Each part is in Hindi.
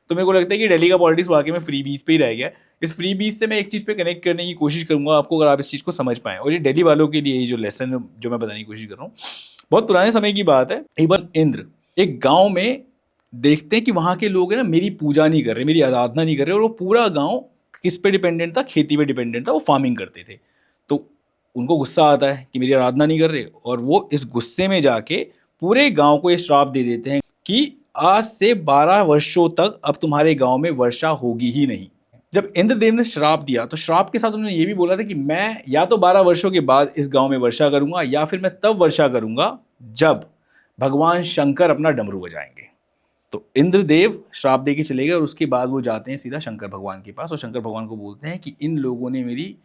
तो मेरे को लगता है कि दिल्ली का पॉलिटिक्स वाकई में फ्री बीज पे ही रह गया है। इस फ्री बीज से मैं एक चीज़ पे कनेक्ट करने की कोशिश करूंगा आपको, अगर आप इस चीज़ को समझ पाएं। और ये दिल्ली वालों के लिए ये जो लेसन जो मैं बताने की कोशिश कर रहा हूँ, बहुत पुराने समय की बात है। इवन इंद्र एक गाँव में देखते हैं कि वहाँ के लोग है ना मेरी पूजा नहीं कर रहे, मेरी आराधना नहीं कर रहे, और वो पूरा गाँव किस पे डिपेंडेंट था? खेती पे डिपेंडेंट था, वो फार्मिंग करते थे। तो उनको गुस्सा आता है कि मेरी आराधना नहीं कर रहे, और वो इस गुस्से में जाके पूरे गांव को ये श्राप दे देते हैं कि आज से 12 वर्षों तक अब तुम्हारे गांव में वर्षा होगी ही नहीं। जब इंद्रदेव ने श्राप दिया तो श्राप के साथ उन्होंने ये भी बोला था कि मैं या तो 12 वर्षों के बाद इस गांव में वर्षा करूंगा, या फिर मैं तब वर्षा करूंगा जब भगवान शंकर अपना डमरू बजाएंगे। तो इंद्रदेव श्राप दे के चले गए, और उसके बाद वो जाते हैं सीधा शंकर भगवान के पास, और शंकर भगवान को बोलते हैं कि इन लोगों ने मेरी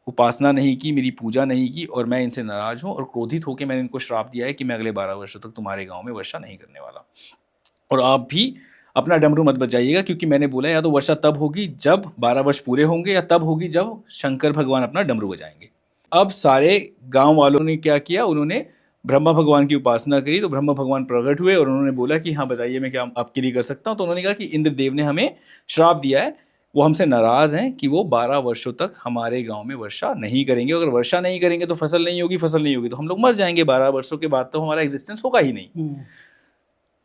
उपासना नहीं की, मेरी पूजा नहीं की, और मैं इनसे नाराज हूँ, और क्रोधित होकर मैंने इनको श्राप दिया है कि मैं अगले 12 वर्षों तक तुम्हारे गांव में वर्षा नहीं करने वाला, और आप भी अपना डमरू मत बजाइएगा, क्योंकि मैंने बोला या तो वर्षा तब होगी जब 12 वर्ष पूरे होंगे, या तब होगी जब शंकर भगवान अपना डमरू बजाएंगे। अब सारे गांव वालों ने क्या किया? उन्होंने ब्रह्मा भगवान की उपासना करी। तो ब्रह्मा भगवान प्रकट हुए और उन्होंने बोला कि हाँ बताइए मैं क्या आपके लिए कर सकता हूँ। तो उन्होंने कहा कि इंद्रदेव ने हमें श्राप दिया है, वो हमसे नाराज़ हैं कि वो 12 वर्षों तक हमारे गांव में वर्षा नहीं करेंगे। अगर वर्षा नहीं करेंगे तो फसल नहीं होगी, फसल नहीं होगी तो हम लोग मर जाएंगे, 12 वर्षों के बाद तो हमारा एग्जिस्टेंस होगा ही नहीं।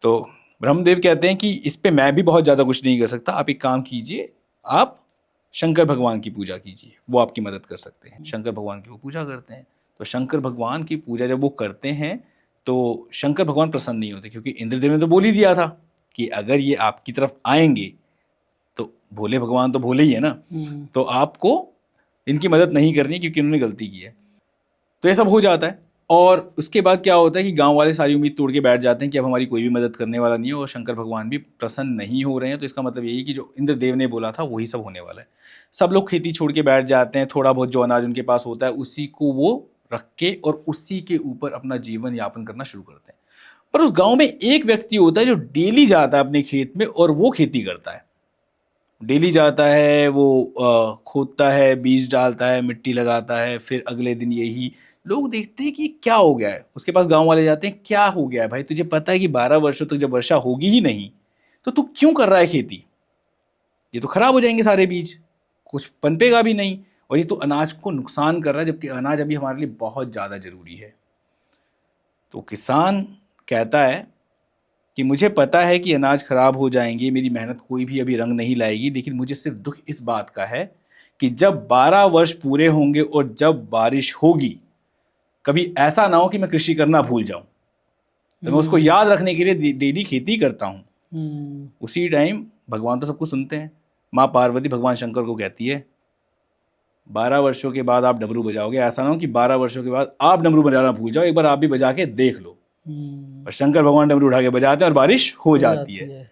तो ब्रह्मदेव कहते हैं कि इस पे मैं भी बहुत ज़्यादा कुछ नहीं कर सकता, आप एक काम कीजिए, आप शंकर भगवान की पूजा कीजिए, वो आपकी मदद कर सकते हैं। शंकर भगवान की वो पूजा करते हैं। तो शंकर भगवान की पूजा जब वो करते हैं तो शंकर भगवान प्रसन्न नहीं होते, क्योंकि इंद्रदेव ने तो बोल ही दिया था कि अगर ये आपकी तरफ आएंगे तो भोले भगवान तो भोले ही है ना, तो आपको इनकी मदद नहीं करनी क्योंकि उन्होंने गलती की है। तो ये सब हो जाता है, और उसके बाद क्या होता है कि गांव वाले सारी उम्मीद तोड़ के बैठ जाते हैं कि अब हमारी कोई भी मदद करने वाला नहीं है, और शंकर भगवान भी प्रसन्न नहीं हो रहे हैं। तो इसका मतलब यही कि जो इंद्रदेव ने बोला था वही सब होने वाला है। सब लोग खेती छोड़ के बैठ जाते हैं, थोड़ा बहुत जो अनाज उनके पास होता है उसी को वो रख के और उसी के ऊपर अपना जीवन यापन करना शुरू करते हैं। पर उस गाँव में एक व्यक्ति होता है जो डेली जाता है अपने खेत में, और वो खेती करता है। डेली जाता है, वो खोदता है, बीज डालता है, मिट्टी लगाता है, फिर अगले दिन यही लोग देखते हैं कि क्या हो गया है। उसके पास गांव वाले जाते हैं, क्या हो गया है भाई, तुझे पता है कि 12 वर्षों तक जब वर्षा होगी ही नहीं तो तू क्यों कर रहा है खेती? ये तो खराब हो जाएंगे सारे बीज, कुछ पनपेगा भी नहीं, और ये तो अनाज को नुकसान कर रहा है, जबकि अनाज अभी हमारे लिए बहुत ज़्यादा ज़रूरी है। तो किसान कहता है कि मुझे पता है कि अनाज खराब हो जाएंगे, मेरी मेहनत कोई भी अभी रंग नहीं लाएगी, लेकिन मुझे सिर्फ दुख इस बात का है कि जब 12 वर्ष पूरे होंगे और जब बारिश होगी, कभी ऐसा ना हो कि मैं कृषि करना भूल जाऊं। तो मैं उसको याद रखने के लिए डेली खेती करता हूं। उसी टाइम भगवान तो सब कुछ सुनते हैं। माँ पार्वती भगवान शंकर को कहती है 12 वर्षों के बाद आप डमरू बजाओगे, ऐसा ना हो कि 12 वर्षों के बाद आप डमरू बजाना भूल जाओ, एक बार आप भी बजा के देख लो। और शंकर भगवान डमरू उठा के बजाते हैं और बारिश हो जाती है।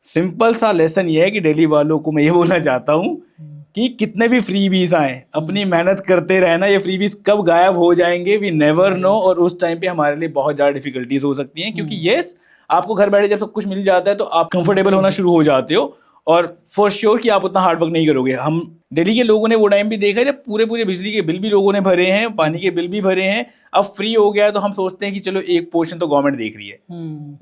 सिंपल सा लेसन ये है कि दिल्ली वालों को मैं ये बोलना चाहता हूँ कि कितने भी फ्रीबीज आए, अपनी मेहनत करते रहना। ये फ्रीबीज कब गायब हो जाएंगे वी नेवर नो, और उस टाइम पे हमारे लिए बहुत ज़्यादा डिफिकल्टीज हो सकती हैं। क्योंकि यस, आपको घर बैठे जब सब कुछ मिल जाता है तो आप कंफर्टेबल होना शुरू हो जाते हो, और फॉर श्योर कि आप उतना हार्ड वर्क नहीं करोगे। हम दिल्ली के लोगों ने वो टाइम भी देखा है जब पूरे पूरे बिजली के बिल भी लोगों ने भरे हैं, पानी के बिल भी भरे हैं। अब फ्री हो गया है तो हम सोचते हैं कि चलो एक पोर्शन तो गवर्नमेंट देख रही है,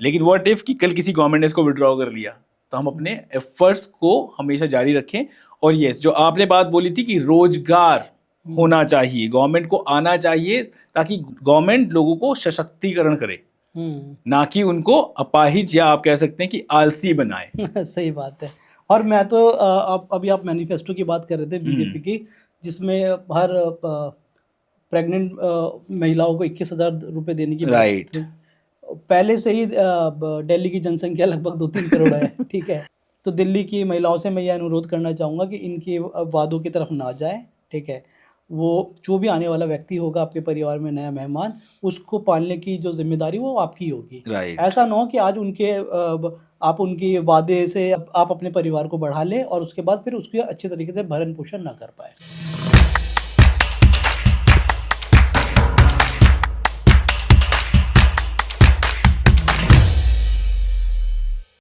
लेकिन व्हाट इफ कि कल किसी गवर्नमेंट ने इसको विड्रॉ कर लिया। तो हम अपने एफर्ट्स को हमेशा जारी रखें। और यस, जो आपने बात बोली थी कि रोजगार होना चाहिए, गवर्नमेंट को आना चाहिए, ताकि गवर्नमेंट लोगों को सशक्तिकरण करे, ना कि उनको अपाहिज या आप कह सकते हैं कि आलसी बनाए। सही बात है। और मैं तो अभी आप मैनिफेस्टो की बात कर रहे थे बीजेपी की, जिसमें हर प्रेग्नेंट महिलाओं को 21,000 रुपए देने की राइट। पहले से ही दिल्ली की जनसंख्या लगभग 2-3 करोड़ है। ठीक है, तो दिल्ली की महिलाओं से मैं यह अनुरोध करना चाहूँगा कि इनके वादों की तरफ ना जाए। ठीक है, वो जो भी आने वाला व्यक्ति होगा आपके परिवार में, नया मेहमान, उसको पालने की जो जिम्मेदारी वो आपकी होगी। राइट। ऐसा ना हो कि आज आप उनके वादे से आप अपने परिवार को बढ़ा लें और उसके बाद फिर उसकी अच्छे तरीके से भरण पोषण ना कर पाए।